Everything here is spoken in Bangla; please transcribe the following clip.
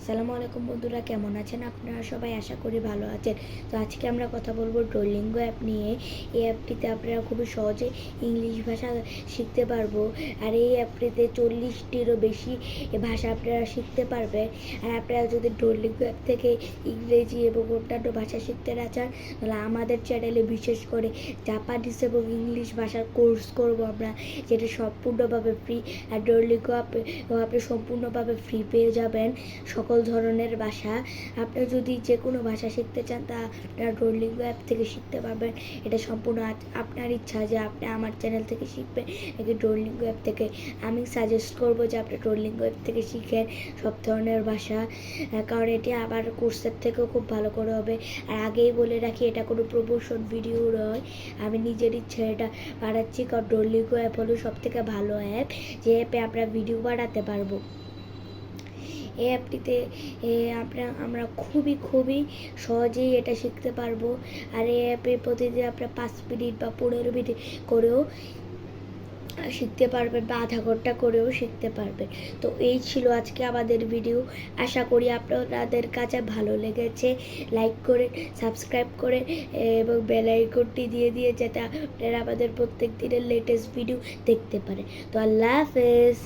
আসসালামু আলাইকুম বন্ধুরা, কেমন আছেন আপনারা সবাই? আশা করি ভালো আছেন। তো আজকে আমরা কথা বলবো ডুওলিঙ্গো অ্যাপ নিয়ে। এই অ্যাপটিতে আপনারা খুবই সহজে ইংলিশ ভাষা শিখতে পারবো। আর এই অ্যাপটিতে 40টিরও বেশি ভাষা আপনারা শিখতে পারবেন। আর আপনারা যদি ডুওলিঙ্গো অ্যাপ থেকে ইংরেজি এবং অন্যান্য ভাষা শিখতে না চান, তাহলে আমাদের চ্যানেলে বিশেষ করে জাপানিজ এবং ইংলিশ ভাষার কোর্স করব আমরা, যেটা সম্পূর্ণভাবে ফ্রি। আর ডুওলিঙ্গো আপনি সম্পূর্ণভাবে ফ্রি পেয়ে যাবেন সকল ধরনের ভাষা। আপনি যদি যে কোনো ভাষা শিখতে চান তা আপনারা ডুওলিঙ্গো অ্যাপ থেকে শিখতে পারবেন। এটা সম্পূর্ণ আপনার ইচ্ছা যে আপনি আমার চ্যানেল থেকে শিখবেন নাকি ডুওলিঙ্গো অ্যাপ থেকে। আমি সাজেস্ট করব যে আপনি ডুওলিঙ্গো অ্যাপ থেকে শিখেন সব ধরনের ভাষা, কারণ এটি আমার কোর্সের থেকেও খুব ভালো করে হবে। আর আগেই বলে রাখি, এটা কোনো প্রমোশন ভিডিও নয়, আমি নিজের ইচ্ছে এটা বানাচ্ছি। কারণ ডুওলিঙ্গো অ্যাপ হলো সব থেকে ভালো অ্যাপ, যে অ্যাপে আমরা ভিডিও বানাতে পারবো। এই অ্যাপটিতে আমরা খুবই সহজেই এটা শিখতে পারবো। আর এই অ্যাপে প্রতিদিন আপনারা 5 মিনিট বা 15 মিনিট করেও শিখতে পারবেন বা আধা ঘন্টা করেও শিখতে পারবেন। তো এই ছিল আজকে আমাদের ভিডিও। আশা করি আপনাদের কাছে ভালো লেগেছে। লাইক করে, সাবস্ক্রাইব করে এবং বেল আইকনটি দিয়ে যাতে আপনারা আমাদের প্রত্যেক দিনের লেটেস্ট ভিডিও দেখতে পারেন। তো আল্লাহ হাফেজ।